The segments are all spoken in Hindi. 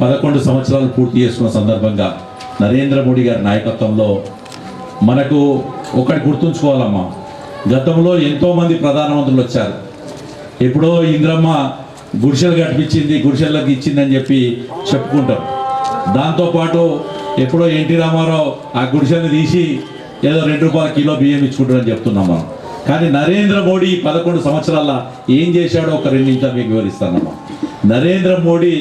11 సంవత్సరాలు పూర్తి చేసుకున్న సందర్భంగా నరేంద్ర మోడీ గారి నాయకత్వంలో మనకు ఒకటి గుర్తుంచుకోవాలమ్మా, గతంలో ఎంతోమంది ప్రధానమంత్రులు వచ్చారు. ఎప్పుడో ఇంద్రమ్మ గుడిసెలు కట్టించింది, గుడిసెలకు ఇచ్చిందని చెప్పి చెప్పుకుంటారు. దాంతోపాటు ఎప్పుడో ఎన్టీ రామారావు ఆ గుడిసెల్ని తీసి ఏదో 2 రూపాయల కిలో బియ్యం ఇచ్చుకుంటారని చెప్తున్నాం మనం. కానీ నరేంద్ర మోడీ 11 సంవత్సరాల ఏం చేశాడో ఒక 2 నిమిషాలు మీకు వివరిస్తానమ్మా. నరేంద్ర మోడీ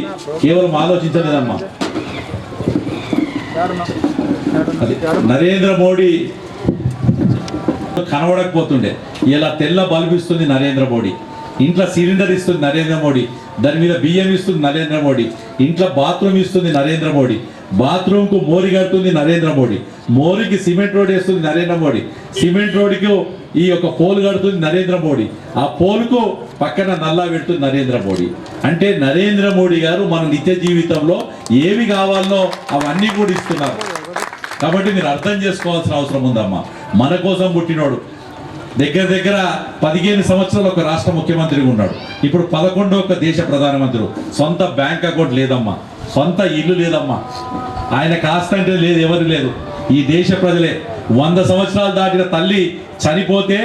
కేవలం ఆలోచించలేదమ్మా, నరేంద్ర మోడీ కనబడకపోతుండే. ఇలా తెల్ల బల్బు ఇస్తుంది నరేంద్ర మోడీ, ఇంట్లో సిలిండర్ ఇస్తుంది నరేంద్ర మోడీ, దాని మీద బియ్యం ఇస్తుంది నరేంద్ర మోడీ, ఇంట్లో బాత్రూమ్ ఇస్తుంది నరేంద్ర మోడీ, బాత్రూమ్కు మోరి కడుతుంది నరేంద్ర మోడీ, మోరికి సిమెంట్ రోడ్ వేస్తుంది నరేంద్ర మోడీ, సిమెంట్ రోడ్డుకు ఈ యొక్క పోల్ కడుతుంది నరేంద్ర మోడీ, ఆ పోలుకు పక్కన నల్లా పెడుతుంది నరేంద్ర మోడీ. అంటే నరేంద్ర మోడీ గారు మన నిత్య జీవితంలో ఏవి కావాలో అవన్నీ కూడా ఇస్తున్నారు. కాబట్టి మీరు అర్థం చేసుకోవాల్సిన అవసరం ఉందమ్మా. మన కోసం పుట్టినోడు దగ్గర దగ్గర 15 సంవత్సరాలు ఒక రాష్ట్ర ముఖ్యమంత్రిగా ఉన్నాడు. ఇప్పుడు 11 ఒక దేశ ప్రధానమంత్రి. సొంత బ్యాంక్ అకౌంట్ లేదమ్మా, సొంత ఇల్లు లేదమ్మా, ఆయన కాస్తంటే లేదు, ఎవరు లేదు. ఈ దేశ ప్రజలే 100 సంవత్సరాలు దాటిన తల్లి చనిపోతే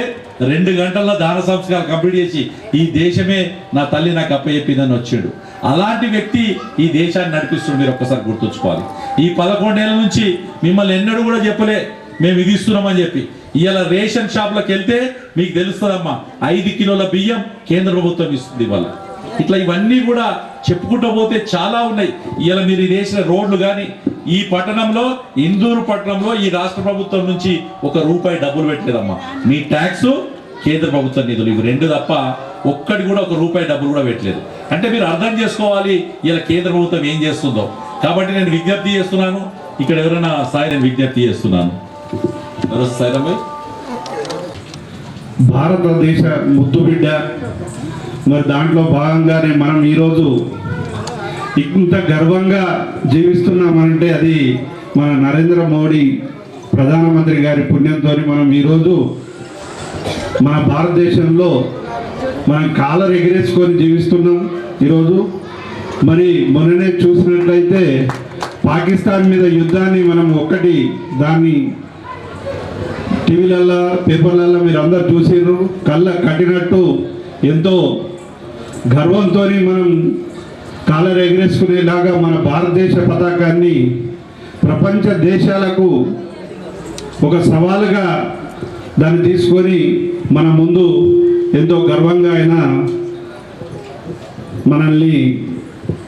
2 గంటల్లో దాన సంస్కారం కంప్లీట్ చేసి ఈ దేశమే నా తల్లి నాకు అప్పచెప్పిందని వచ్చాడు. అలాంటి వ్యక్తి ఈ దేశాన్ని నడిపిస్తుంది. మీరు ఒక్కసారి గుర్తుంచుకోవాలి. ఈ 11 ఏళ్ళ నుంచి మిమ్మల్ని ఎన్నడూ కూడా చెప్పలే మేము ఇది ఇస్తున్నామని చెప్పి. ఇవాళ రేషన్ షాప్లకు వెళ్తే మీకు తెలుస్తుందమ్మా, 5 కిలోల బియ్యం కేంద్ర ప్రభుత్వం ఇస్తుంది ఇవాళ. ఇట్లా ఇవన్నీ కూడా చెప్పుకుంటూ పోతే చాలా ఉన్నాయి. ఇవాళ మీరు వేసిన రోడ్లు కానీ, ఈ పట్టణంలో ఇందూరు పట్టణంలో ఈ రాష్ట్ర ప్రభుత్వం నుంచి ₹1 డబ్బులు పెట్టలేదమ్మా. మీ ట్యాక్స్ కేంద్ర ప్రభుత్వ నిధులు, ఇవి 2 తప్ప ఒక్కటి కూడా ₹1 డబ్బులు కూడా పెట్టలేదు. అంటే మీరు అర్థం చేసుకోవాలి ఇలా కేంద్ర ప్రభుత్వం ఏం చేస్తుందో. కాబట్టి నేను విజ్ఞప్తి చేస్తున్నాను, ఇక్కడ ఎవరైనా సాయి నేను విజ్ఞప్తి చేస్తున్నాను. భారతదేశ ముద్దుబిడ్డ, మరి దాంట్లో భాగంగానే మనం ఈరోజు ఇంత గర్వంగా జీవిస్తున్నామంటే అది మన నరేంద్ర మోడీ ప్రధానమంత్రి గారి పుణ్యంతో మనం ఈరోజు మన భారతదేశంలో మనం కాలర్ ఎగిరేసుకొని జీవిస్తున్నాం. ఈరోజు మరి మొన్ననే చూసినట్లయితే పాకిస్తాన్ మీద యుద్ధాన్ని మనం దాన్ని టీవీలలో పేపర్లలో మీరు అందరు చూసిర్రు, కళ్ళ కట్టినట్టు ఎంతో గర్వంతో మనం కాలర్ ఎగరేసుకునేలాగా మన భారతదేశ పతాకాన్ని ప్రపంచ దేశాలకు ఒక సవాలుగా దాన్ని తీసుకొని మన ముందు ఎంతో గర్వంగా అయినా మనల్ని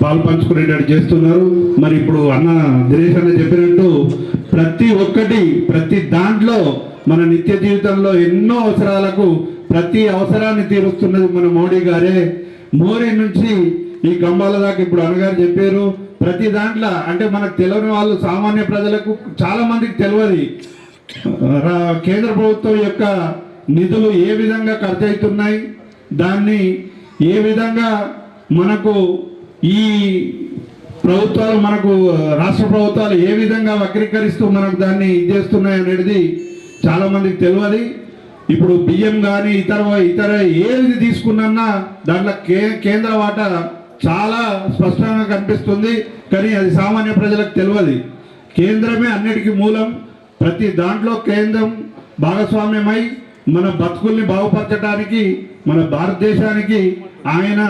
పాల్పంచుకునేటట్టు చేస్తున్నారు. మరి ఇప్పుడు అన్న దినేష్ అన్న చెప్పినట్టు ప్రతి దాంట్లో మన నిత్య జీవితంలో ఎన్నో అవసరాలకు ప్రతి అవసరాన్ని తీరుస్తున్నది మన మోడీ గారే. మోడీ నుంచి ఈ గంబాల దాకా ఇప్పుడు అన్నగారు చెప్పారు. ప్రతి దాంట్లో అంటే మనకు తెలియని వాళ్ళు సామాన్య ప్రజలకు చాలా మందికి తెలియదు కేంద్ర ప్రభుత్వం యొక్క నిధులు ఏ విధంగా ఖర్చు అవుతున్నాయి, దాన్ని ఏ విధంగా మనకు ఈ ప్రభుత్వాలు మనకు రాష్ట్ర ప్రభుత్వాలు ఏ విధంగా వక్రీకరిస్తూ మనకు దాన్ని చేస్తున్నాయి అనేది చాలా మందికి తెలియదు. ఇప్పుడు బియ్యం కానీ ఇతర ఏది తీసుకున్నా దాంట్లో కేంద్ర వాటా చాలా స్పష్టంగా కనిపిస్తుంది. కానీ అది సామాన్య ప్రజలకు తెలియదు. కేంద్రమే అన్నిటికీ మూలం. ప్రతి దాంట్లో కేంద్రం భాగస్వామ్యమై మన బతుకుల్ని బాగుపరచడానికి మన భారతదేశానికి ఆయన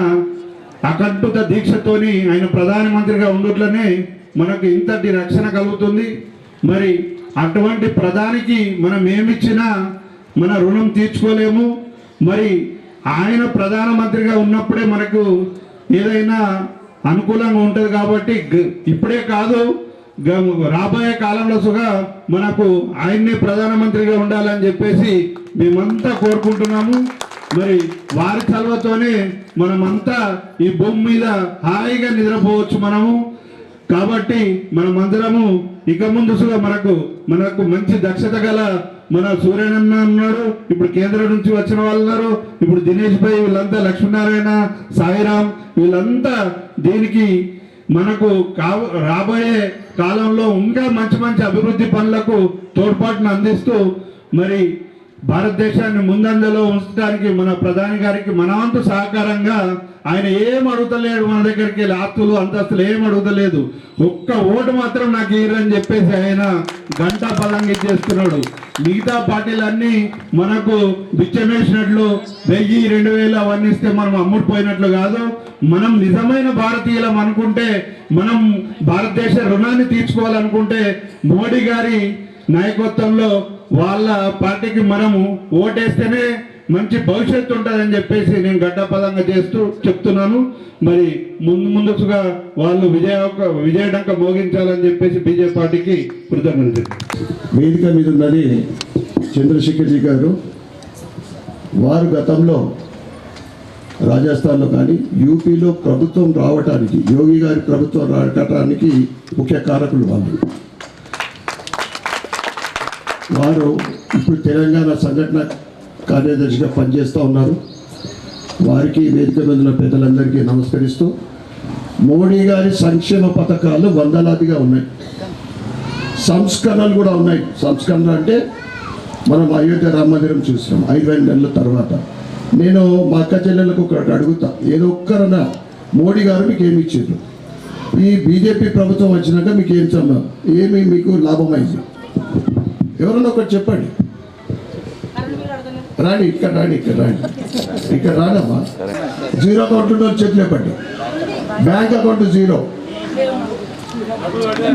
అకంఠిత దీక్షతోని ఆయన ప్రధానమంత్రిగా ఉండట్లనే మనకు ఇంతటి రక్షణ కలుగుతుంది. మరి అటువంటి ప్రధానికి మనం ఏమిచ్చినా మన రుణం తీర్చుకోలేము. మరి ఆయన ప్రధానమంత్రిగా ఉన్నప్పుడే మనకు ఏదైనా అనుకూలంగా ఉంటుంది. కాబట్టి ఇప్పుడే కాదు, రాబోయే కాలంలో సుగా మనకు ఆయన్నే ప్రధానమంత్రిగా ఉండాలని చెప్పేసి మేమంతా కోరుకుంటున్నాము. మరి వారి చలవతోనే మనమంతా ఈ భూమి మీద హాయిగా నిద్రపోవచ్చు మనము. కాబట్టి మనమందరము ఇక ముందు మనకు మంచి దక్షత గల మన సూర్యనన్న ఉన్నాడు, ఇప్పుడు కేంద్రం నుంచి వచ్చిన వాళ్ళు ఉన్నారు, ఇప్పుడు దినేష్ భాయ్, వీళ్ళంతా లక్ష్మీనారాయణ, సాయిరామ్, వీళ్ళంతా దీనికి మనకు రాబోయే కాలంలో ఇంకా మంచి మంచి అభివృద్ధి పనులకు తోడ్పాటును అందిస్తూ మరి భారతదేశాన్ని ముందంజలో ఉంచడానికి మన ప్రధాని గారికి మన వంతు సహకారంగా ఆయన ఏం అడుగుతలేడు, మన దగ్గరికి ఆస్తులు అంతస్తులు ఏం అడుగుతలేదు, ఒక్క ఓటు మాత్రం నాకు ఇయ్యరని చెప్పేసి ఆయన గంటా పదంగా ఇచ్చేస్తున్నాడు. మిగతా పార్టీలన్నీ మనకు బిచ్చమేసినట్లు 1000, 2000 అవన్నీ ఇస్తే మనం అమ్ముడుపోయినట్లు కాదు. మనం నిజమైన భారతీయులం అనుకుంటే, మనం భారతదేశ రుణాన్ని తీర్చుకోవాలనుకుంటే మోడీ గారి నాయకత్వంలో వాళ్ళ పార్టీకి మనము ఓటేస్తేనే మంచి భవిష్యత్తు ఉంటుందని చెప్పేసి నేను గడ్డపదంగా చెప్తున్నాను. మరి ముందుగా వాళ్ళు విజయడంక మోగించాలని చెప్పేసి బీజేపీ పార్టీకి కృతజ్ఞతలు. వేదిక మీద ఉన్నది చంద్రశేఖర్జీ గారు. వారు గతంలో రాజస్థాన్లో కానీ యూపీలో ప్రభుత్వం రావటానికి, యోగి గారి ప్రభుత్వం రావటానికి ముఖ్య కారకులు వారు ఇప్పుడు తెలంగాణ సంఘటన కార్యదర్శిగా పనిచేస్తూ ఉన్నారు. వారికి వేదిక మీద ఉన్న పెద్దలందరికీ నమస్కరిస్తూ, మోడీ గారి సంక్షేమ పథకాలు వందలాదిగా ఉన్నాయి, సంస్కరణలు కూడా ఉన్నాయి. సంస్కరణలు అంటే మనం అయోధ్య రామ మందిరం చూసినాం 5 నెలల తర్వాత. నేను మా అక్క చెల్లెలకు ఒకటి అడుగుతా, ఏదో ఒక్కరన్నా మోడీ గారు మీకు ఏమి ఇచ్చారు, ఈ బీజేపీ ప్రభుత్వం వచ్చినాక మీకు ఏమి మీకు లాభమైంది, ఎవరన్నా ఒకటి చెప్పండి. రాణి ఇక్కడ రానమ్మా. జీరో అకౌంట్ ఉన్న చేతులు చెప్పండి, బ్యాంక్ అకౌంట్ జీరో.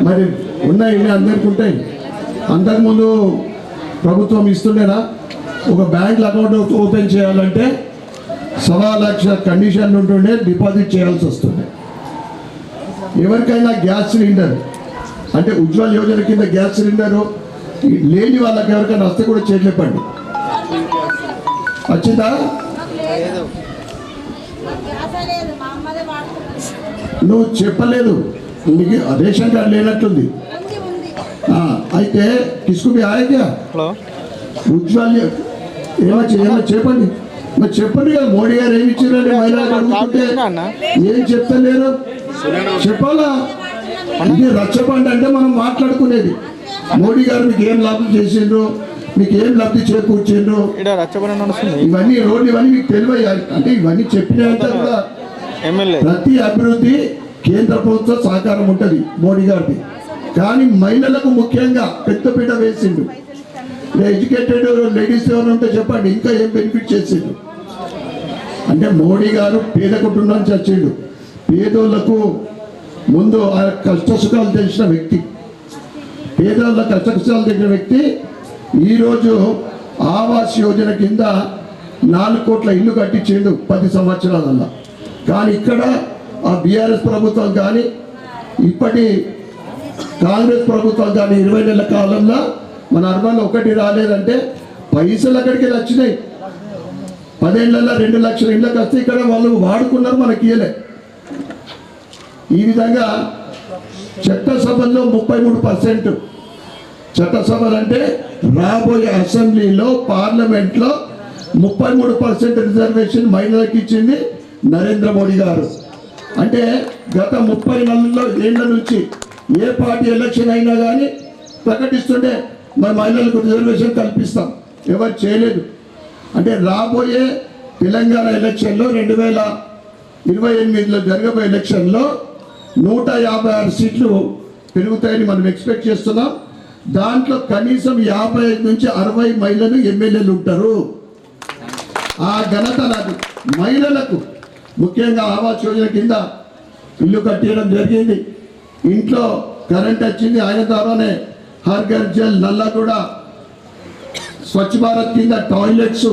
మరి ఉన్నాయి, అందరికి ఉంటాయి. అంతకుముందు ప్రభుత్వం ఇస్తుండేనా? ఒక బ్యాంక్ అకౌంట్ ఓపెన్ చేయాలంటే 1,00,000 కండిషన్లు ఉంటుండే, డిపాజిట్ చేయాల్సి వస్తుండే. ఎవరికైనా గ్యాస్ సిలిండర్ అంటే ఉజ్వల్ యోజన కింద గ్యాస్ సిలిండరు లేని వాళ్ళకి ఎవరికైనా వస్తే కూడా చేయలేపండి. వచ్చిందా? నువ్వు చెప్పలేదు, నీకు రేషన్ కార్డు లేనట్టుంది. అయితే కిసుకు ఆయా ఉజ్వల్ ఏమో చెప్పండి. మరి చెప్పండి కదా, మోడీ గారు ఏమి ఇచ్చారని మహిళలకు అడుగుతుంటే ఏం చెప్తలేరు, చెప్పాలా? ఇది రచ్చబండి అంటే మనం మాట్లాడుకునేది. మోడీ గారు మీకు ఏం లాభం చేసిండ్రు, మీకు ఏం లబ్ధి చేకూర్చిండ్రు, ఇవన్నీ రోడ్లు ఇవన్నీ మీకు తెలియాలి. అంటే ఇవన్నీ చెప్పినంత కూడా ప్రతి అభివృద్ధి కేంద్ర ప్రభుత్వ సహకారం ఉంటుంది మోడీ గారిది. కానీ మహిళలకు ముఖ్యంగా పెద్దపీట వేసిండు. ఎడ్యుకేటెడ్ లేడీస్ ఎవరు ఉంటే చెప్పండి, ఇంకా ఏం బెనిఫిట్ చేసిండు అంటే మోడీ గారు పేద కుటుంబం నుంచి వచ్చిండు. పేదోళ్లకు ముందు ఆ కష్ట సుఖాలు తెలిసిన వ్యక్తి, పేదోళ్ళ కష్ట సుఖాలు తెలిసిన వ్యక్తి. ఈరోజు ఆవాస్ యోజన కింద 4 కోట్ల ఇల్లు కట్టించిండు 10 సంవత్సరాలల్లా. కానీ ఇక్కడ ఆ బీఆర్ఎస్ ప్రభుత్వం కానీ ఇప్పటి కాంగ్రెస్ ప్రభుత్వం కానీ 20 నెలల కాలంలో మన అర్బన్లో ఒకటి రాలేదంటే పైసలు అక్కడికి వచ్చినాయి. 10 ఏళ్లలో 2 లక్షల ఇళ్ళకి వస్తే ఇక్కడ వాళ్ళు వాడుకున్నారు, మనకి ఇయ్యలే. ఈ విధంగా చట్టసభల్లో 33%, చట్టసభలు అంటే రాబోయే అసెంబ్లీలో పార్లమెంట్లో 33% రిజర్వేషన్ మహిళలకు ఇచ్చింది నరేంద్ర మోడీ గారు. అంటే గత 30 ఏళ్ల నుంచి ఏ పార్టీ ఎలక్షన్ అయినా కానీ ప్రకటిస్తుంటే మన మహిళలకు రిజర్వేషన్ కల్పిస్తాం, ఎవరు చేయలేదు. అంటే రాబోయే తెలంగాణ ఎలక్షన్లో 2028లో జరగబోయే ఎలక్షన్లో 156 సీట్లు పెరుగుతాయని మనం ఎక్స్పెక్ట్ చేస్తున్నాం. దాంట్లో కనీసం 55 నుంచి 60 మహిళలు ఎమ్మెల్యేలు ఉంటారు. ఆ ఘనత నాకు. మహిళలకు ముఖ్యంగా ఆవాస్ యోజన కింద ఇల్లు కట్టేయడం జరిగింది, ఇంట్లో కరెంట్ వచ్చింది. ఆయన ద్వారానే హర్ ఘర్ జల్, నల్లా కూడా స్వచ్ఛ భారత్ కింద టాయిలెట్స్.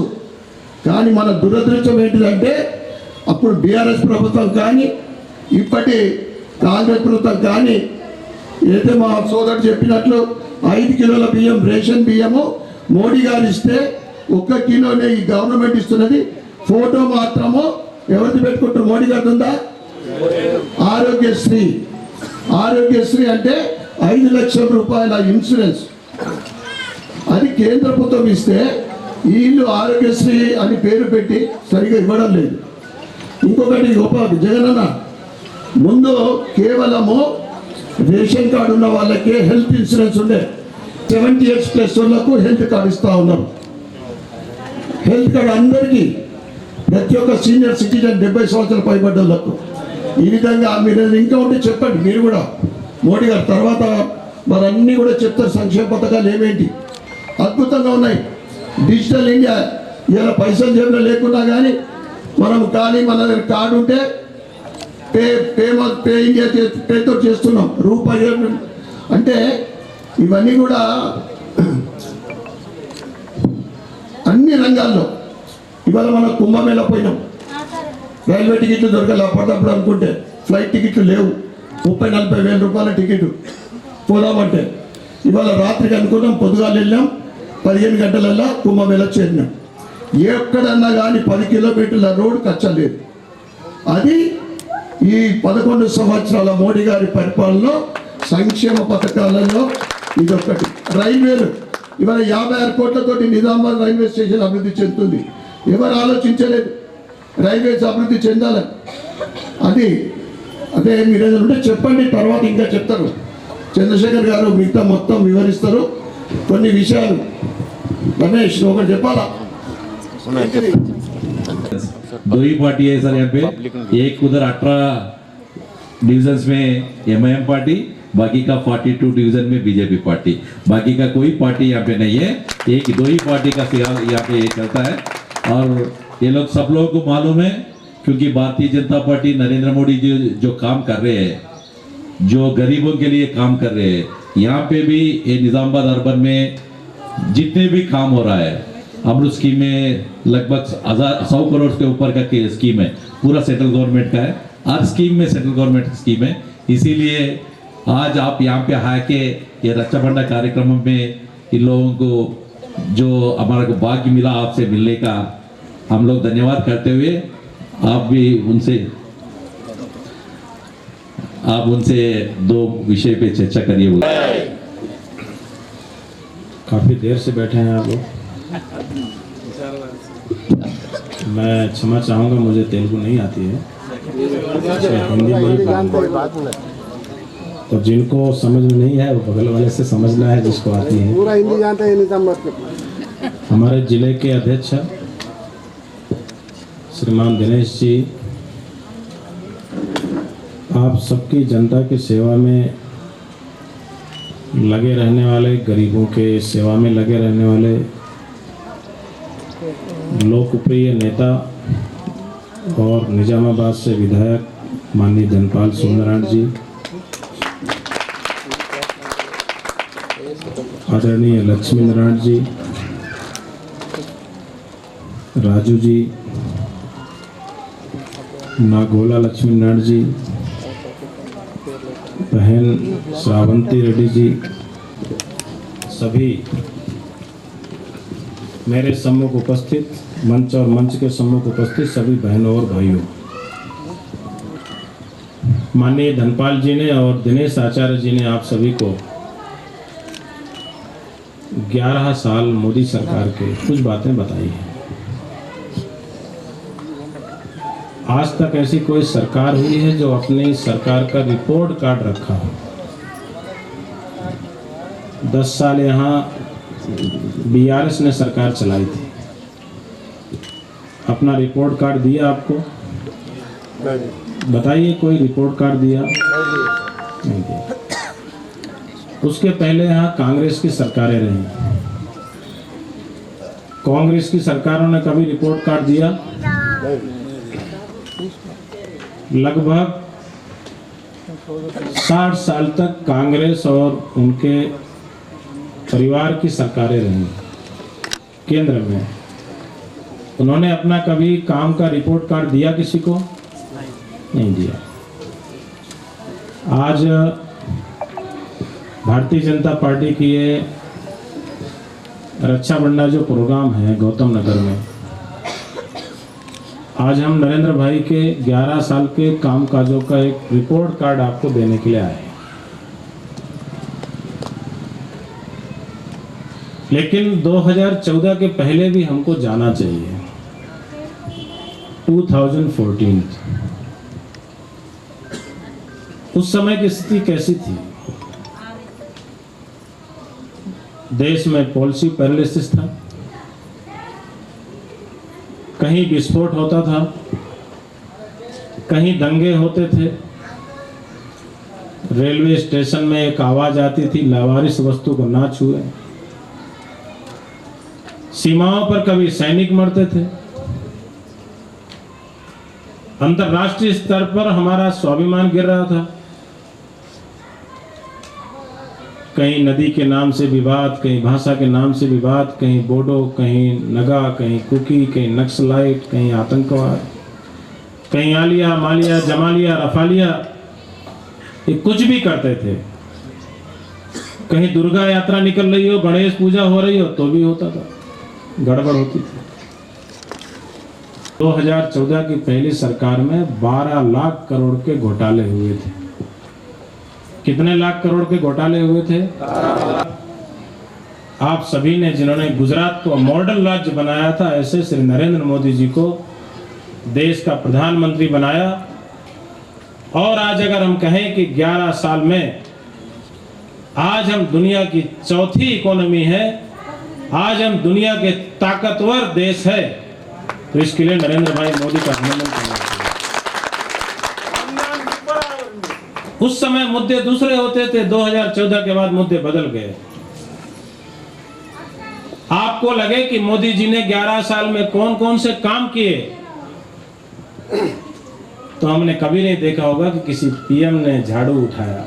కానీ మన దురదృష్టం ఏంటిదంటే అప్పుడు బీఆర్ఎస్ ప్రభుత్వం కానీ ఇప్పటి కాంగ్రెస్ ప్రభుత్వం కానీ ఏదైతే మా సోదరుడు చెప్పినట్లు 5 కిలోల బియ్యం రేషన్ బియ్యము మోడీ గారు ఇస్తే 1 కిలోనే ఈ గవర్నమెంట్ ఇస్తున్నది. ఫోటో మాత్రము ఎవరిది పెట్టుకుంటారు, మోడీ గారి ఉందా? ఆరోగ్యశ్రీ. ఆరోగ్యశ్రీ అంటే 5 లక్షల రూపాయల ఇన్సూరెన్స్, అది కేంద్ర ప్రభుత్వం ఇస్తే వీళ్ళు ఆరోగ్యశ్రీ అని పేరు పెట్టి సరిగా ఇవ్వడం లేదు. ఇంకొకటి గొప్ప జగనన్న, ముందు కేవలము రేషన్ కార్డు ఉన్న వాళ్ళకే హెల్త్ ఇన్సూరెన్స్ ఉండే, 70 years ప్లస్ వాళ్ళకు హెల్త్ కార్డు ఇస్తూ ఉన్నారు. హెల్త్ కార్డ్ అందరికీ, ప్రతి ఒక్క సీనియర్ సిటిజన్ 70 సంవత్సరాలు పైబడ్డలకు ఈ విధంగా మీరు ఇంకా ఉంటే చెప్పండి. మీరు కూడా మోడీ గారు తర్వాత మరి అన్నీ కూడా చెప్తారు, సంక్షేమ పథకాలు ఏమేంటి అద్భుతంగా ఉన్నాయి. డిజిటల్ ఇండియా, ఇలా పైసలు జేబులో లేకున్నా కానీ మనం కానీ మన దగ్గర కార్డు ఉంటే పే ఇండియా పేతో చేస్తున్నాం. రూపాయి అంటే ఇవన్నీ కూడా అన్ని రంగాల్లో. ఇవాళ మనం కుంభమేళ పోయినాం, రైల్వే టికెట్లు దొరకాలి అప్పటికప్పుడు అనుకుంటే, ఫ్లైట్ టికెట్లు లేవు, 30-40 వేల రూపాయల టికెట్ పోదామంటే. ఇవాళ రాత్రికి అనుకున్నాం, పొద్దుగాలు వెళ్ళాం, 15 గంటలల్లా కుంభమేళ చేరినాం. ఎక్కడన్నా కానీ 10 కిలోమీటర్ల రోడ్డు కచ్చలేదు. అది ఈ 11 సంవత్సరాల మోడీ గారి పరిపాలనలో సంక్షేమ పథకాలలో ఇదొక్కటి. రైల్వేలు ఇవాళ 56 కోట్లతోటి నిజామాబాద్ రైల్వే స్టేషన్ అభివృద్ధి చెందుతుంది. ఎవరు ఆలోచించలేదు రైల్వేస్ అభివృద్ధి చెందాలని. అదే మీరు ఏదైనా ఉంటే చెప్పండి, తర్వాత ఇంకా చెప్తారు. చంద్రశేఖర్ గారు మిగతా మొత్తం వివరిస్తారు. కొన్ని విషయాలు రమేష్ ఒకటి చెప్పాలా? दो ही पार्टी है सर यहाँ पे, एक उधर 18 डिविजन्स में MIM पार्टी, बाकी का 42 डिवीजन में बीजेपी पार्टी, बाकी का कोई पार्टी यहाँ पे नहीं है। एक दो ही पार्टी का यहाँ पे चलता है। और ये लोग सब लोगों को मालूम है, क्योंकि भारतीय जनता पार्टी नरेंद्र मोदी जी जो काम कर रहे हैं, जो गरीबों के लिए काम कर रहे हैं, यहाँ पे भी ये निजामाबाद अर्बन में जितने भी काम हो रहा है, अमृत स्कीम में लगभग 100 करोड़ के ऊपर का स्कीम है, पूरा सेंट्रल गवर्नमेंट का है। हर स्कीम में सेंट्रल गवर्नमेंट की स्कीम है। इसीलिए आज आप यहाँ पे आके ये रक्षाबंधन कार्यक्रम में इन लोगों को जो हमारा को भाग्य मिला आपसे मिलने का, हम लोग धन्यवाद करते हुए आप उनसे दो विषय पे चर्चा करिए। काफ़ी देर से बैठे हैं आप लोग। मैं क्षमा चाहूँगा, मुझे तेलुगु नहीं आती है, हिंदी में ही बोलूँगा। तो जिनको समझ में नहीं है वो बगल वाले से समझना है, जिसको आती है। पूरा हिंदी जानते हैं निजामाबाद के। हमारे जिले के अध्यक्ष श्रीमान दिनेश जी, आप सबकी जनता की सेवा में लगे रहने वाले, गरीबों के सेवा में लगे रहने वाले लोकप्रिय नेता और निजामाबाद से विधायक माननीय धनपाल सुंदरान जी, आदरणीय लक्ष्मी नारायण जी, राजू जी, नागोला लक्ष्मी नारायण जी, बहन श्रावंती रेड्डी जी, सभी मेरे सम्मुख उपस्थित, मंच और मंच के सम्मुख उपस्थित सभी बहनों और भाइयों, माननीय धनपाल जी ने और दिनेश आचार्य जी ने आप सभी को 11 साल मोदी सरकार के कुछ बातें बताई हैं। आज तक ऐसी कोई सरकार हुई है जो अपनी सरकार का रिपोर्ट कार्ड रखा हो। 10 साल यहाँ BRS ने सरकार चलाई थी, अपना रिपोर्ट कार्ड दिया आपको? बताइए, कोई रिपोर्ट कार्ड दिया? नहीं दिया। उसके पहले यहाँ कांग्रेस की सरकारें रही, कांग्रेस की सरकारों ने कभी रिपोर्ट कार्ड दिया? लगभग 60 साल तक कांग्रेस और उनके परिवार की सरकारें रही केंद्र में। उन्होंने अपना कभी काम का रिपोर्ट कार्ड दिया किसी को? नहीं दिया। आज भारतीय जनता पार्टी की ये रक्षाबंधन जो प्रोग्राम है गौतम नगर में, आज हम नरेंद्र भाई के 11 साल के कामकाजों का एक रिपोर्ट कार्ड आपको देने के लिए आए हैं। लेकिन 2014 के पहले भी हमको जाना चाहिए। 2014 उस समय की स्थिति कैसी थी? देश में पॉलिसी पैरालिसिस था, कहीं विस्फोट होता था, कहीं दंगे होते थे, रेलवे स्टेशन में एक आवाज आती थी, लावारिस वस्तु को ना छुए। सीमाओं पर कभी सैनिक मरते थे। अंतर्राष्ट्रीय स्तर पर हमारा स्वाभिमान गिर रहा था। कहीं नदी के नाम से विवाद, कहीं भाषा के नाम से विवाद, कहीं बोडो, कहीं नगा, कहीं कुकी, कहीं नक्सलाइट, कहीं आतंकवाद, कहीं आलिया, मालिया, जमालिया, रफालिया, ये कुछ भी करते थे। कहीं दुर्गा यात्रा निकल रही हो, गणेश पूजा हो रही हो, तो भी होता था, गड़बड़ होती थी। 2014 की पहली सरकार में 12 लाख करोड़ के घोटाले हुए थे। कितने लाख करोड़ के घोटाले हुए थे? आप सभी ने, जिन्होंने गुजरात को मॉडल राज्य बनाया था, ऐसे श्री नरेंद्र मोदी जी को देश का प्रधानमंत्री बनाया। और आज अगर हम कहें कि 11 साल में आज हम दुनिया की चौथी इकोनॉमी है, आज हम दुनिया के ताकतवर देश है, तो इसके लिए नरेंद्र भाई मोदी का अभिनंदन करना चाहिए। उस समय मुद्दे दूसरे होते थे, 2014 के बाद मुद्दे बदल गए। आपको लगे कि मोदी जी ने 11 साल में कौन कौन से काम किए, तो हमने कभी नहीं देखा होगा कि किसी पीएम ने झाड़ू उठाया।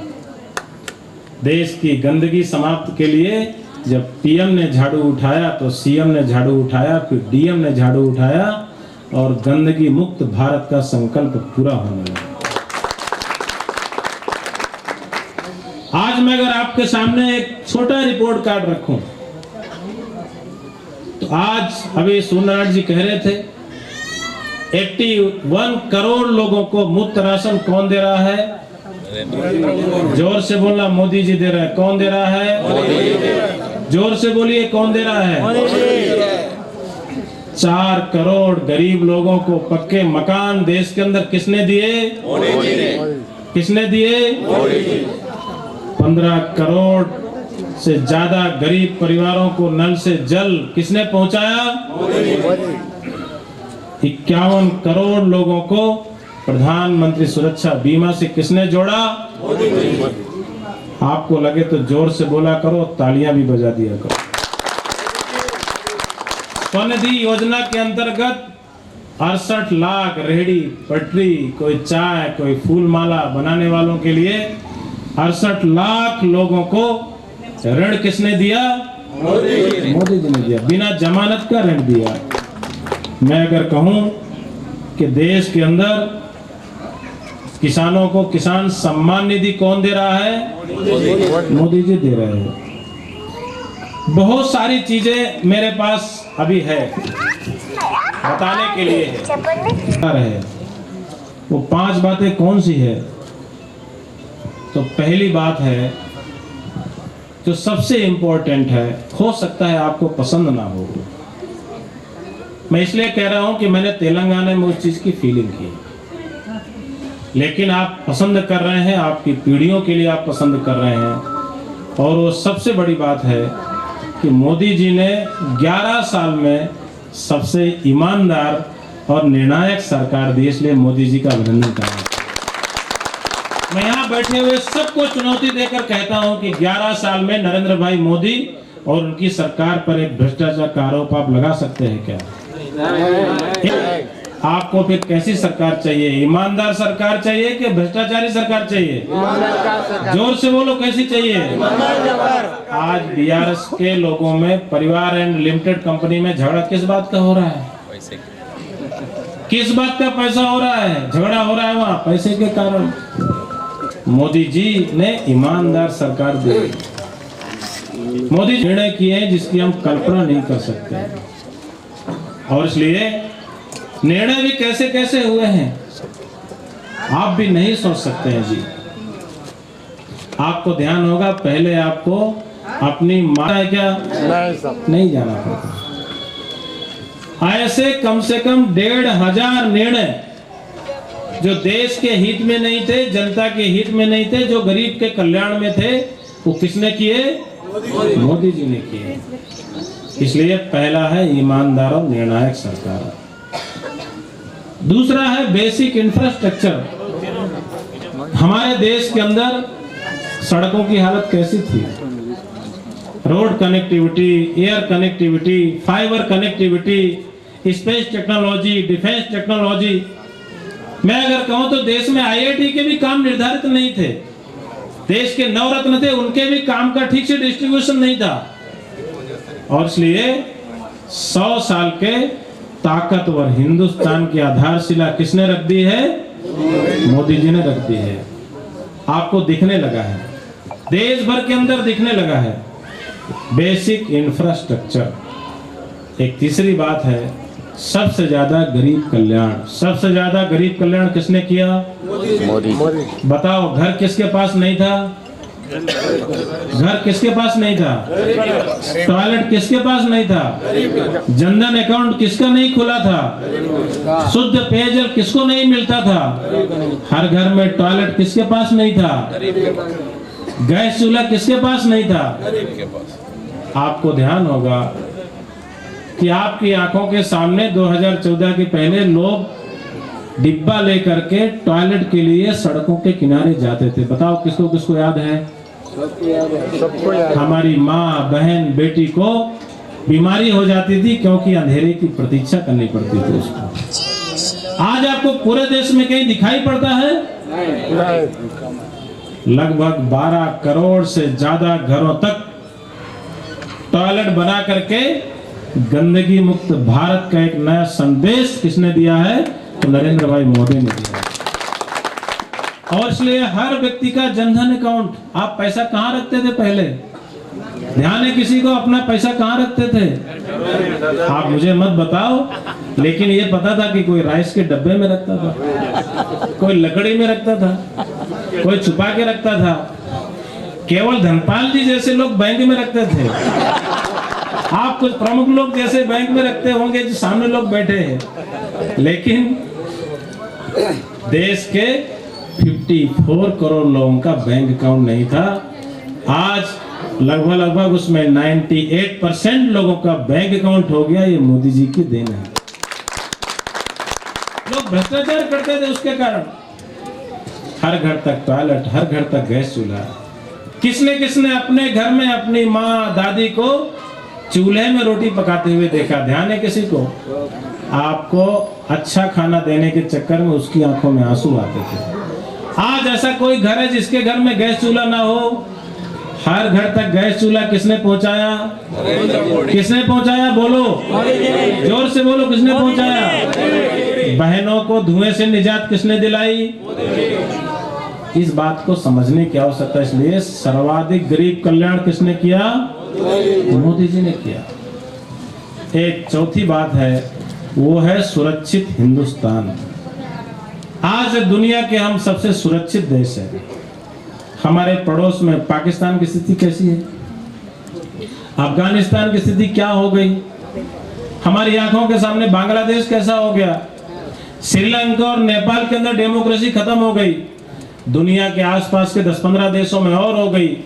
देश की गंदगी समाप्त के लिए जब पीएम ने झाड़ू उठाया तो सीएम ने झाड़ू उठाया, फिर डीएम ने झाड़ू उठाया और गंदगी मुक्त भारत का संकल्प पूरा होने लगा। आज मैं अगर आपके सामने एक छोटा रिपोर्ट कार्ड रखूं, तो आज अभी सूर्यनारायण जी कह रहे थे 81 करोड़ लोगों को मुफ्त राशन कौन दे रहा है? जोर से बोलना, मोदी जी दे रहे हैं। कौन दे रहा है? जोर से बोलिए, कौन दे रहा है? 4 करोड़ गरीब लोगों को पक्के मकान देश के अंदर किसने दिए? किसने दिए? 15 करोड़ से ज्यादा गरीब परिवारों को नल से जल किसने पहुंचाया? 51 करोड़ लोगों को प्रधानमंत्री सुरक्षा बीमा से किसने जोड़ा? आपको लगे तो जोर से बोला करो, तालियां भी बजा दिया करो। स्वनिधि योजना के अंतर्गत 68 लाख रेहड़ी पटरी, कोई चाय, कोई फूल माला बनाने वालों के लिए 68 लाख लोगों को ऋण किसने दिया? मोदी जी ने दिया, बिना जमानत का ऋण दिया। मैं अगर कहूं कि देश के अंदर किसानों को किसान सम्मान निधि कौन दे रहा है? मोदी जी दे रहे हैं। बहुत सारी चीजें मेरे पास अभी है, बताने के लिए है। वो 5 बातें कौन सी है? तो पहली बात है जो सबसे इंपॉर्टेंट है, हो सकता है आपको पसंद ना हो, मैं इसलिए कह रहा हूं कि मैंने तेलंगाना में उस चीज की फीलिंग की, लेकिन आप पसंद कर रहे हैं, आपकी पीढ़ियों के लिए आप पसंद कर रहे हैं। और वो सबसे बड़ी बात है कि मोदी जी ने 11 साल में सबसे ईमानदार और निर्णायक सरकार दी, इसलिए मोदी जी का अभिनंदन करना। मैं यहाँ बैठे हुए सबको चुनौती देकर कहता हूं कि 11 साल में नरेंद्र भाई मोदी और उनकी सरकार पर एक भ्रष्टाचार का आरोप आप लगा सकते हैं क्या? आपको फिर कैसी सरकार चाहिए? ईमानदार सरकार चाहिए कि भ्रष्टाचारी सरकार चाहिए? जोर से बोलो, कैसी चाहिए? आज बीआरएस के लोगों में परिवार एंड लिमिटेड कंपनी में झगड़ा किस बात का हो रहा है? किस बात का पैसा हो रहा है? झगड़ा हो रहा है वहां पैसे के कारण। मोदी जी ने ईमानदार सरकार दी। मोदी जी निर्णय किए हैं जिसकी हम कल्पना नहीं कर सकते, और इसलिए निर्णय भी कैसे कैसे हुए हैं आप भी नहीं सोच सकते हैं जी। आपको ध्यान होगा, पहले आपको अपनी माँ है क्या नहीं जाना पड़ता। ऐसे कम से कम 1,500 निर्णय जो देश के हित में नहीं थे, जनता के हित में नहीं थे, जो गरीब के कल्याण में थे, वो किसने किए? मोदी जी ने किए। इसलिए पहला है ईमानदार और निर्णायक सरकार। दूसरा है बेसिक इंफ्रास्ट्रक्चर। हमारे देश के अंदर सड़कों की हालत कैसी थी? Road connectivity, air connectivity, fibre connectivity, space technology, defence technology, मैं अगर कहूं तो देश में आईआईटी के भी काम निर्धारित नहीं थे। देश के नवरत्न थे, उनके भी काम का ठीक से डिस्ट्रीब्यूशन नहीं था। और इसलिए 100 साल के ताकतवर हिंदुस्तान की आधारशिला किसने रख दी है? मोदी जी ने रख दी है। आपको दिखने लगा है, देश भर के अंदर दिखने लगा है बेसिक इंफ्रास्ट्रक्चर। एक तीसरी बात है सबसे ज्यादा गरीब कल्याण। सबसे ज्यादा गरीब कल्याण किसने किया? मोदी। बताओ, घर किसके पास नहीं था? घर किसके पास नहीं था? टॉयलेट किसके पास नहीं था? जनधन अकाउंट किसका नहीं खुला था? शुद्ध पेयजल किसको नहीं मिलता था? हर घर में टॉयलेट किसके पास नहीं था? गैस चूल्हा किसके पास नहीं था? आपको ध्यान होगा कि आपकी आंखों के सामने 2014 के पहले लोग डिब्बा लेकर के टॉयलेट के लिए सड़कों के किनारे जाते थे। बताओ किसको किसको याद है? सबको याद। हमारी माँ, बहन, बेटी को बीमारी हो जाती थी क्योंकि अंधेरे की प्रतीक्षा करनी पड़ती थी उसको। आज आपको पूरे देश में कहीं दिखाई पड़ता है? लगभग 12 करोड़ से ज्यादा घरों तक टॉयलेट बना करके गंदगी मुक्त भारत का एक नया संदेश किसने दिया है? तो नरेंद्र भाई मोदी ने दिया है। और इसलिए हर व्यक्ति का जनधन अकाउंट, आप पैसा कहाँ रखते थे पहले? ध्यान है किसी को अपना पैसा कहाँ रखते थे? आप मुझे मत बताओ, लेकिन ये पता था कि कोई राइस के डब्बे में रखता था, कोई लकड़ी में रखता था, कोई छुपा के रखता था। केवल धनपाल जी जैसे लोग बैंक में रखते थे। आप कुछ प्रमुख लोग जैसे बैंक में रखते होंगे जो सामने लोग बैठे हैं, लेकिन देश के 54 करोड़ लोगों का बैंक अकाउंट नहीं था। आज लगभग उसमें 98% लोगों का बैंक अकाउंट हो गया। ये मोदी जी की देन है। लोग भ्रष्टाचार करते थे, उसके कारण हर घर तक टॉयलेट, हर घर तक गैस चूल्हा। किसने किसने अपने घर में अपनी माँ, दादी को चूल्हे में रोटी पकाते हुए देखा? ध्यान है किसी को? आपको अच्छा खाना देने के चक्कर में उसकी आंखों में आंसू आते थे। आज ऐसा कोई घर है जिसके घर में गैस चूल्हा ना हो? हर घर तक गैस चूल्हा किसने पहुंचाया? किसने पहुंचाया? बोलो, जोर से बोलो, किसने पहुंचाया? बहनों को धुएं से निजात किसने दिलाई? इस बात को समझने की आवश्यकता है। इसलिए सर्वाधिक गरीब कल्याण किसने किया? मोदी जी ने किया। एक चौथी बात है, वो है सुरक्षित हिंदुस्तान। आज दुनिया के हम सबसे सुरक्षित देश है। हमारे पड़ोस में पाकिस्तान की स्थिति कैसी है? अफगानिस्तान की स्थिति क्या हो गई? हमारी आंखों के सामने बांग्लादेश कैसा हो गया? श्रीलंका और नेपाल के अंदर डेमोक्रेसी खत्म हो गई। दुनिया के आसपास के 10-15 देशों में और हो गई।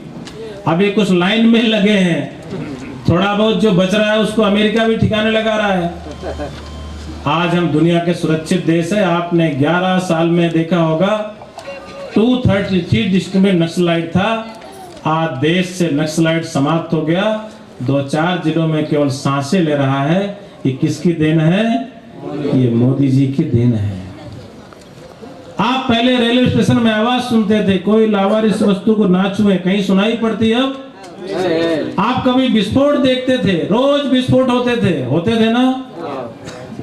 अभी कुछ लाइन में लगे हैं, थोड़ा बहुत जो बच रहा है उसको अमेरिका भी ठिकाने लगा रहा है। आज हम दुनिया के सुरक्षित देश है। आपने 11 साल में देखा होगा 233 डिस्ट्रिक्ट में नक्सलाइट था। आज देश से नक्सलाइट समाप्त हो गया। 2-4 जिलों में केवल सांसें ले रहा है। ये किसकी देन है? ये मोदी जी की देन है। आप पहले रेलवे स्टेशन में आवाज सुनते थे, कोई लावारिस वस्तु को ना छुए, कहीं सुनाई पड़ती? अब आप कभी विस्फोट देखते थे? रोज विस्फोट होते थे ना?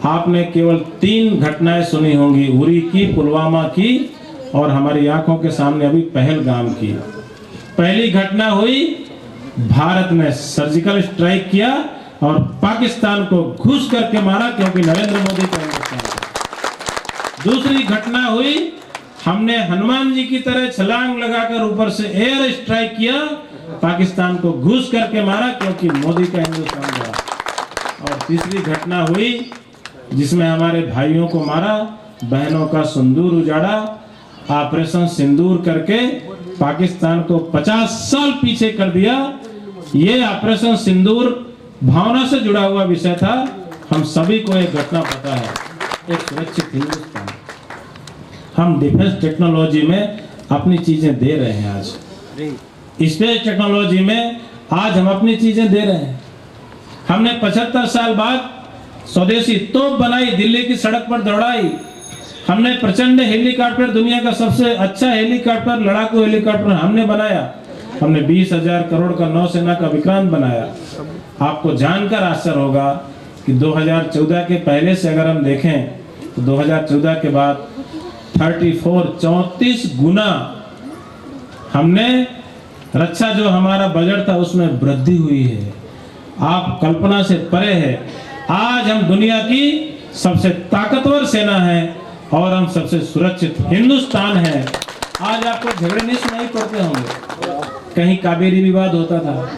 आपने केवल 3 घटनाएं सुनी होंगी, उरी की, पुलवामा की और हमारी आंखों के सामने अभी पहलगाम की। पहली घटना हुई, भारत ने सर्जिकल स्ट्राइक किया और पाकिस्तान को घुस करके मारा क्योंकि नरेंद्र मोदी का हिंदुस्तान। दूसरी घटना हुई, हमने हनुमान जी की तरह छलांग लगाकर ऊपर से एयर स्ट्राइक किया, पाकिस्तान को घुस करके मारा क्योंकि मोदी का हिंदुस्तान था। और तीसरी घटना हुई जिसमें हमारे भाइयों को मारा, बहनों का सिंदूर उजाड़ा, ऑपरेशन सिंदूर करके पाकिस्तान को 50 साल पीछे कर दिया। ये ऑपरेशन सिंदूर भावना से जुड़ा हुआ विषय था। हम सभी को एक घटना पता है। एक सुरक्षित हिंदुस्तान। हम डिफेंस टेक्नोलॉजी में अपनी चीजें दे रहे हैं, आज स्पेस टेक्नोलॉजी में आज हम अपनी चीजें दे रहे हैं। हमने 75 साल बाद स्वदेशी तोप बनाई, दिल्ली की सड़क पर दौड़ाई। हमने प्रचंड हेलीकॉप्टर, दुनिया का सबसे अच्छा हेलीकॉप्टर, लड़ाकू हेलीकॉप्टर हमने बनाया। हमने 20,000 करोड़ का नौसेना का विक्रांत बनाया। आपको जानकर आश्चर्य होगा कि 2014 के पहले से अगर हम देखें तो 2014 के बाद 34 गुना हमने रक्षा, जो हमारा बजट था उसमें वृद्धि हुई है। आप कल्पना से परे है। आज हम दुनिया की सबसे ताकतवर सेना है और हम सबसे सुरक्षित हिंदुस्तान है। आज आपको झगड़े नहीं सुनाई पड़ते होंगे। कहीं कावेरी विवाद होता था,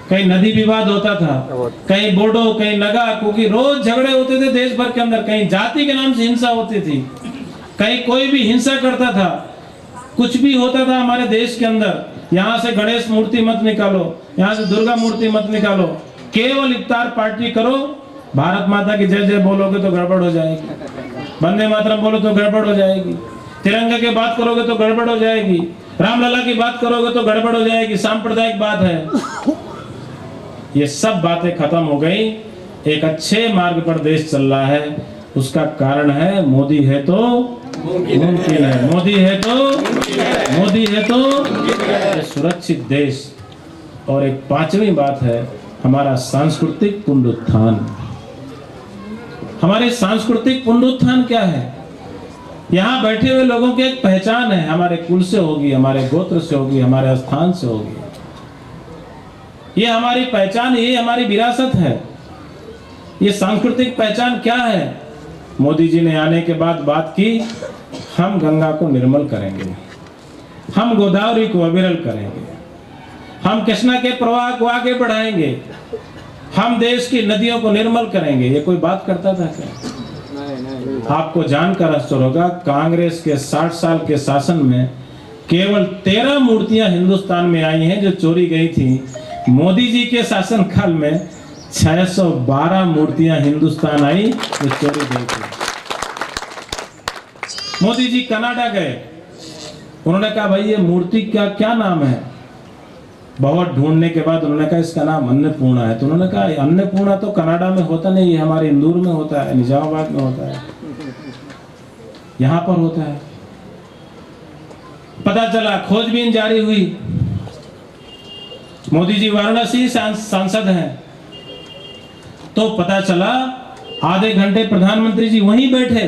कहीं नदी विवाद होता था, कहीं बोडो, कहीं नगा, क्योंकि रोज झगड़े होते थे देश भर के अंदर। कहीं जाति के नाम से हिंसा होती थी, कहीं कोई भी हिंसा करता था, कुछ भी होता था हमारे देश के अंदर। यहाँ से गणेश मूर्ति मत निकालो, यहाँ से दुर्गा मूर्ति मत निकालो, केवल इफ्तार पार्टी करो, भारत माता की जय जय बोलोगे तो गड़बड़ हो जाएगी, वंदे मातरम बोलो तो गड़बड़ हो जाएगी, तिरंगे की बात करोगे तो गड़बड़ हो जाएगी, रामलला की बात करोगे तो गड़बड़ हो जाएगी, सांप्रदायिक बात है। ये सब बातें खत्म हो गई। एक अच्छे मार्ग पर देश चल रहा है। उसका कारण है मोदी है तो मुमकिन है, मोदी है तो मोदी है तो सुरक्षित देश। और एक पांचवी बात है हमारा सांस्कृतिक पुनरुत्थान। हमारे सांस्कृतिक पुनरुत्थान क्या है? यहाँ बैठे हुए लोगों की एक पहचान है, हमारे कुल से होगी, हमारे गोत्र से होगी, हमारे स्थान से होगी। ये हमारी पहचान, ये हमारी विरासत है। ये सांस्कृतिक पहचान क्या है? मोदी जी ने आने के बाद बात की, हम गंगा को निर्मल करेंगे, हम गोदावरी को अविरल करेंगे, हम कृष्णा के प्रवाह को आगे बढ़ाएंगे, हम देश की नदियों को निर्मल करेंगे। ये कोई बात करता था क्या? आपको जानकर आश्चर्य होगा, कांग्रेस के 60 साल के शासन में केवल 13 मूर्तियां हिंदुस्तान में आई हैं जो चोरी गई थी। मोदी जी के शासन काल में 612 मूर्तियां हिंदुस्तान आई जो चोरी गई थी। मोदी जी कनाडा गए, उन्होंने कहा भाई ये मूर्ति का क्या नाम है? बहुत ढूंढने के बाद उन्होंने कहा इसका नाम अन्नपूर्णा है। तो उन्होंने कहा अन्नपूर्णा तो कनाडा में होता नहीं, ये हमारे इंदौर में होता है, निजामाबाद में होता है, यहां पर होता है। पता चला, खोजबीन जारी हुई। मोदी जी वाराणसी सांसद हैं, तो पता चला आधे घंटे प्रधानमंत्री जी वहीं बैठे।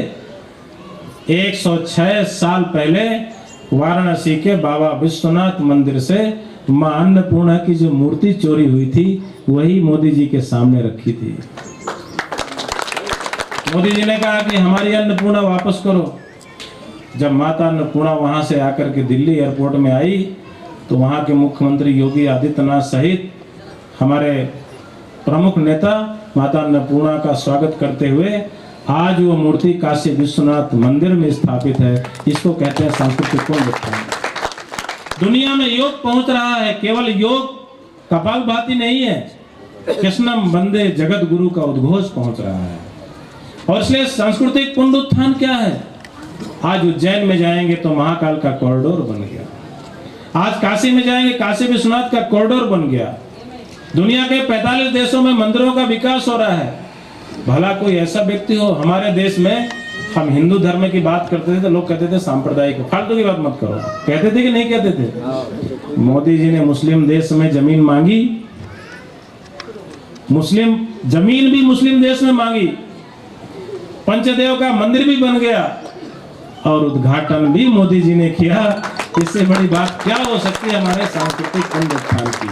106 साल पहले वाराणसी के बाबा विश्वनाथ मंदिर से मां अन्नपूर्णा की जो मूर्ति चोरी हुई थी वही मोदी जी के सामने रखी थी। मोदी जी ने कहा कि हमारी अन्नपूर्णा वापस करो। जब माता अन्नपूर्णा वहां से आकर के दिल्ली एयरपोर्ट में आई तो वहां के मुख्यमंत्री योगी आदित्यनाथ सहित हमारे प्रमुख नेता माता अन्नपूर्णा का स्वागत करते हुए आज वो मूर्ति काशी विश्वनाथ मंदिर में स्थापित है। इसको कहते हैं सांस्कृतिक पुनरुत्थान। दुनिया में योग पहुंच रहा है, केवल योग कपालभाति नहीं है, कृष्णम वंदे जगत गुरु का उद्घोष पहुंच रहा है। और इसलिए सांस्कृतिक पुनरुत्थान क्या है? आज उज्जैन में जाएंगे तो महाकाल का कॉरिडोर बन गया, आज काशी में जाएंगे काशी विश्वनाथ का कॉरिडोर बन गया। दुनिया के 45 देशों में मंदिरों का विकास हो रहा है। भला कोई ऐसा व्यक्ति हो, हमारे देश में हम हिंदू धर्म की बात करते थे तो लोग कहते थे सांप्रदायिक, फालतू की बात मत करो, कहते थे कि नहीं कहते थे? मोदी जी ने मुस्लिम देश में जमीन मांगी, मुस्लिम जमीन भी मुस्लिम देश में मांगी, पंचदेव का मंदिर भी बन गया और उद्घाटन भी मोदी जी ने किया। इससे बड़ी बात क्या हो सकती है हमारे सांस्कृतिक पुनरुत्थान की?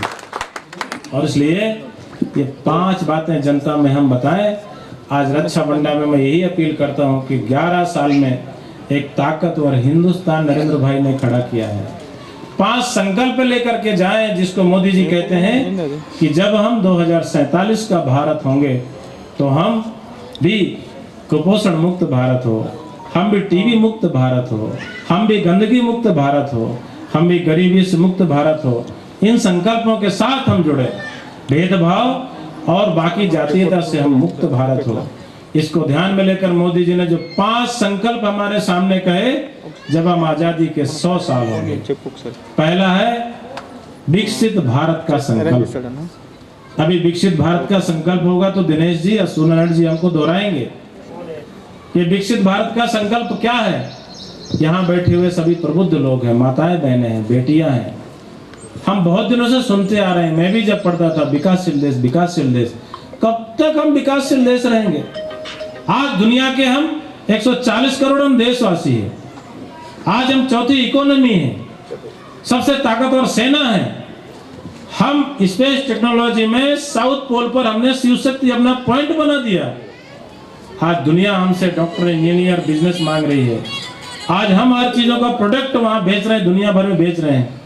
और इसलिए ये 5 बातें जनता में हम बताएं। आज रक्षाबंधन में मैं यही अपील करता हूं कि 11 साल में एक ताकतवर हिंदुस्तान नरेंद्र भाई ने खड़ा किया है। 5 संकल्प लेकर के जाएं, जिसको मोदी जी कहते हैं कि जब हम 2047 का भारत होंगे तो हम भी कुपोषण मुक्त भारत हो, हम भी टीबी मुक्त भारत हो, हम भी गंदगी मुक्त भारत हो, हम भी गरीबी से मुक्त भारत हो। इन संकल्पों के साथ हम जुड़े, भेदभाव और बाकी जातीयता से हम मुक्त भारत हो। इसको ध्यान में लेकर मोदी जी ने जो 5 संकल्प हमारे सामने कहे जब हम आजादी के 100 साल हो गए। पहला है विकसित भारत का संकल्प। अभी विकसित भारत का संकल्प होगा तो दिनेश जी और सुनहर जी हमको दोहराएंगे। ये विकसित भारत का संकल्प क्या है? यहाँ बैठे हुए सभी प्रबुद्ध लोग हैं, माताएं बहनें हैं, बेटियां हैं। हम बहुत दिनों से सुनते आ रहे हैं, मैं भी जब पढ़ता था विकासशील देश विकासशील देश। कब तक हम विकासशील देश रहेंगे? आज दुनिया के हम 140 करोड़ हम देशवासी हैं। आज हम चौथी इकोनॉमी है, सबसे ताकतवर सेना है। हम स्पेस टेक्नोलॉजी में साउथ पोल पर हमने शिव शक्ति अपना पॉइंट बना दिया। आज दुनिया हमसे डॉक्टर, इंजीनियर, बिजनेस मांग रही है। आज हम हर चीजों का प्रोडक्ट वहां बेच रहे हैं, दुनिया भर में बेच रहे हैं।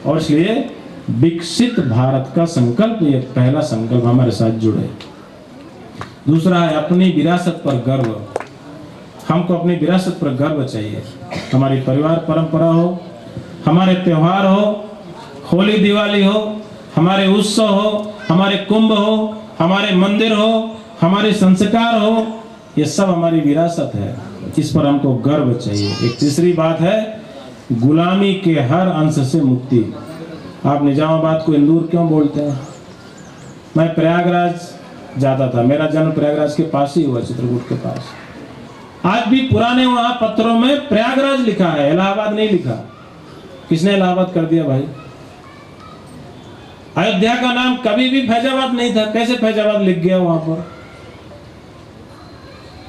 और इसलिए विकसित भारत का संकल्प, ये पहला संकल्प हमारे साथ जुड़े। दूसरा है अपनी विरासत पर गर्व। हमको अपनी विरासत पर गर्व चाहिए। हमारी परिवार परंपरा हो, हमारे त्योहार हो, होली दिवाली हो, हमारे उत्सव हो, हमारे कुंभ हो, हमारे मंदिर हो, हमारे संस्कार हो, ये सब हमारी विरासत है। इस पर हमको गर्व चाहिए। एक तीसरी बात है गुलामी के हर अंश से मुक्ति। आप निजामाबाद को इंदौर क्यों बोलते हैं? मैं प्रयागराज जाता था, मेरा जन्म प्रयागराज के पास ही हुआ, चित्रकूट के पास। आज भी पुराने वहां पत्रों में प्रयागराज लिखा है, इलाहाबाद नहीं लिखा। किसने इलाहाबाद कर दिया भाई? अयोध्या का नाम कभी भी फैजाबाद नहीं था, कैसे फैजाबाद लिख गया वहां पर?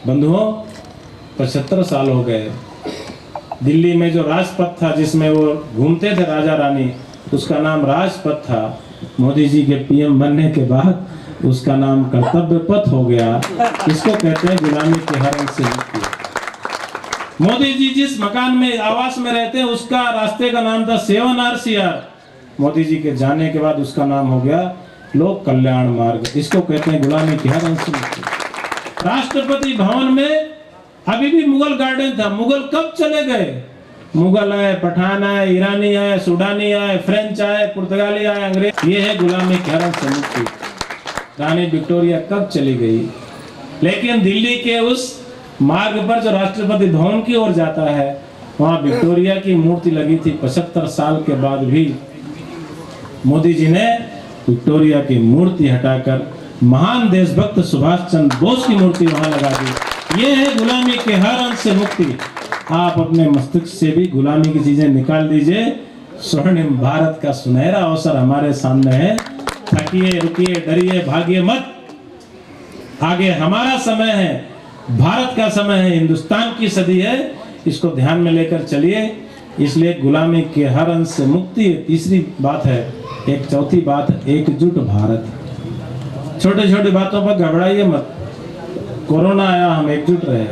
बंधुओं, 75 साल हो गए। दिल्ली में जो राजपथ था जिसमें वो घूमते थे राजा रानी, उसका नाम राजपथ था। मोदी जी के पीएम बनने के बाद उसका नाम कर्तव्य पथ हो गया। इसको कहते हैं गुलामी के हर अंश से मुक्ति। मोदी जी जिस मकान में आवास में रहते हैं उसका रास्ते का नाम था 7 RCR। मोदी जी के जाने के बाद उसका नाम हो गया लोक कल्याण मार्ग। इसको कहते हैं गुलामी के हर अंश से मुक्ति। राष्ट्रपति भवन में अभी भी मुगल गार्डन था। मुगल कब चले गए? मुगल आए, पठान आए, ईरानी आए, सूडानी आए, फ्रेंच आए, पुर्तगाली आए, अंग्रेज। ये है गुलामी के हर अंश से मुक्ति। रानी विक्टोरिया कब चली गई? लेकिन दिल्ली के उस मार्ग पर जो राष्ट्रपति भवन की ओर जाता है, वहां विक्टोरिया की मूर्ति लगी थी। 75 साल के बाद भी मोदी जी ने विक्टोरिया की मूर्ति हटाकर महान देशभक्त सुभाष चंद्र बोस की मूर्ति वहां लगा दी। ये है गुलामी के हर अंश से मुक्ति। आप अपने मस्तिष्क से भी गुलामी की चीजें निकाल दीजिए। स्वर्णिम भारत का सुनहरा अवसर हमारे सामने है। थकिए, रुकिए, डरिए, भागिए मत। आगे हमारा समय है, भारत का समय है, हिंदुस्तान की सदी है। इसको ध्यान में लेकर चलिए। इसलिए गुलामी के हर अंश से मुक्ति तीसरी बात है। एक चौथी बात है एकजुट भारत। छोटी छोटी बातों पर घबराइए मत। कोरोना आया, हम एकजुट रहे।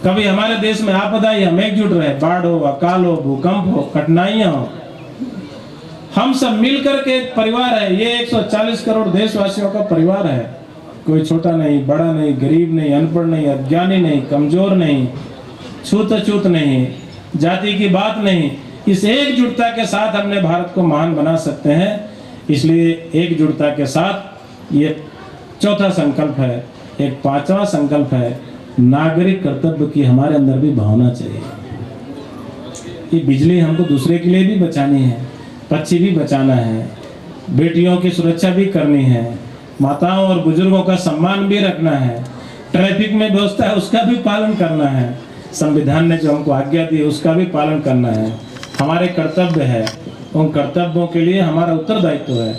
कभी हमारे देश में आपदा आई, हम एकजुट रहे। बाढ़ हो, अकाल हो, भूकंप हो, कठिनाइयां हो, हम सब मिलकर के एक परिवार है। ये 140 करोड़ देशवासियों का परिवार है। कोई छोटा नहीं, बड़ा नहीं, गरीब नहीं, अनपढ़ नहीं, अज्ञानी नहीं, कमजोर नहीं, छूत नहीं, जाति की बात नहीं। इस एकजुटता के साथ हमने भारत को महान बना सकते हैं। इसलिए एकजुटता के साथ ये चौथा संकल्प है। एक पांचवा संकल्प है नागरिक कर्तव्य की हमारे अंदर भी भावना चाहिए। ये बिजली हमको दूसरे के लिए भी बचानी है, पक्षी भी बचाना है, बेटियों की सुरक्षा भी करनी है, माताओं और बुजुर्गों का सम्मान भी रखना है, ट्रैफिक में व्यवस्था है उसका भी पालन करना है, संविधान ने जो हमको आज्ञा दी उसका भी पालन करना है। हमारे कर्तव्य है, उन कर्तव्यों के लिए हमारा उत्तरदायित्व है।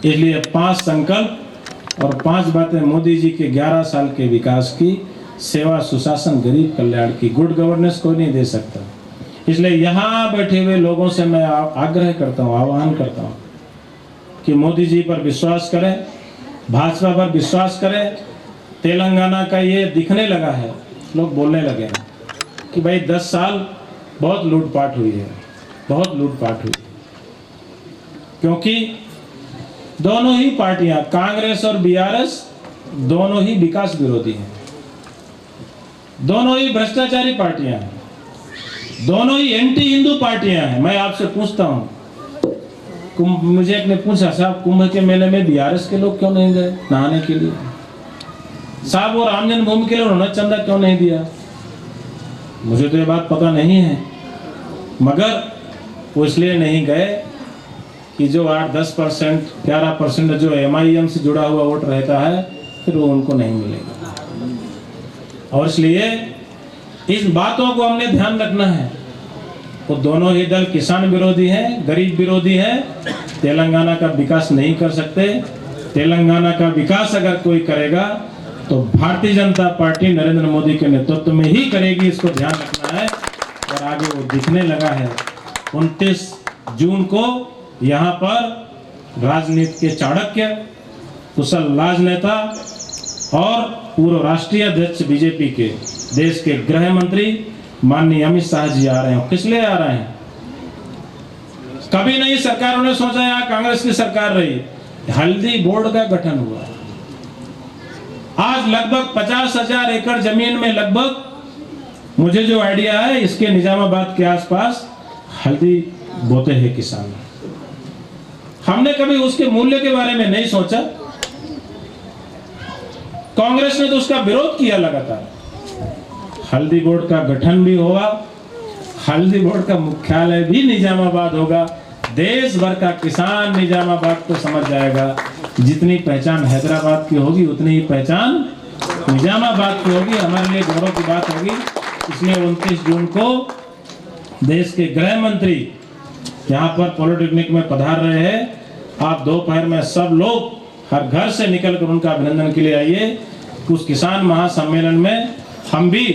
इसलिए 5 संकल्प और 5 बातें मोदी जी के 11 साल के विकास की, सेवा, सुशासन, गरीब कल्याण की। गुड गवर्नेंस कोई नहीं दे सकता। इसलिए यहाँ बैठे हुए लोगों से मैं आग्रह करता हूँ, आह्वान करता हूँ कि मोदी जी पर विश्वास करें, भाजपा पर विश्वास करें। तेलंगाना का ये दिखने लगा है, लोग बोलने लगे हैं कि भाई 10 साल बहुत लूटपाट हुई है, बहुत लूटपाट हुई। क्योंकि दोनों ही पार्टियां, कांग्रेस और बीआरएस, दोनों ही विकास विरोधी हैं, दोनों ही भ्रष्टाचारी पार्टियां हैं, दोनों ही एंटी हिंदू पार्टियां हैं। मैं आपसे पूछता हूं, मुझे एक ने पूछा, साहब कुंभ के मेले में बीआरएस के लोग क्यों नहीं गए नहाने के लिए? साहब वो राम जन्मभूमि के लिए उन्होंने चंदा क्यों नहीं दिया? मुझे तो ये बात पता नहीं है, मगर वो इसलिए नहीं गए कि जो 8-10% 11% जो MIM से जुड़ा हुआ वोट रहता है फिर वो उनको नहीं मिलेगा। और इसलिए इस बातों को हमने ध्यान रखना है। वो दोनों ही दल किसान विरोधी हैं, गरीब विरोधी हैं, तेलंगाना का विकास नहीं कर सकते। तेलंगाना का विकास अगर कोई करेगा तो भारतीय जनता पार्टी नरेंद्र मोदी के नेतृत्व में ही करेगी, इसको ध्यान रखना है। और आगे वो दिखने लगा है। 29 जून को यहाँ पर राजनीति के चाणक्य, कुशल राजनेता और पूर्व राष्ट्रीय अध्यक्ष बीजेपी के, देश के गृह मंत्री माननीय अमित शाह जी आ रहे हैं। किस लिए आ रहे हैं? कभी नहीं सरकारों ने सोचा यहाँ कांग्रेस की सरकार रही, हल्दी बोर्ड का गठन हुआ। आज लगभग 50,000 एकड़ जमीन में लगभग, मुझे जो आइडिया है, इसके निजामाबाद के आसपास हल्दी बोते हैं किसान। हमने कभी उसके मूल्य के बारे में नहीं सोचा। कांग्रेस ने तो उसका विरोध किया लगातार। हल्दी बोर्ड का गठन भी होगा, हल्दी बोर्ड का मुख्यालय भी निजामाबाद होगा। देश भर का किसान निजामाबाद को समझ जाएगा। जितनी पहचान हैदराबाद की होगी उतनी ही पहचान निजामाबाद की होगी। हमारे लिए गौरव की बात होगी। इसलिए 29 जून को देश के गृह मंत्री यहाँ पर पॉलिटेक्निक में पधार रहे हैं। आप दोपहर में सब लोग हर घर से निकलकर उनका अभिनंदन के लिए आइए। उस किसान महासम्मेलन में हम भी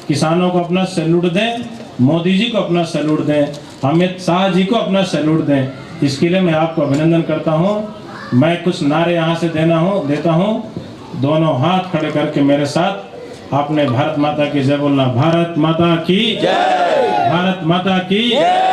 किसानों को अपना सैल्यूट दें, मोदी जी को अपना सैल्यूट दें, अमित शाह जी को अपना सैल्यूट दें। इसके लिए मैं आपको अभिनंदन करता हूं। मैं कुछ नारे यहाँ से देता हूं। दोनों हाथ खड़े करके मेरे साथ आपने भारत माता की जय बोलना। भारत माता की जय, भारत माता की जय।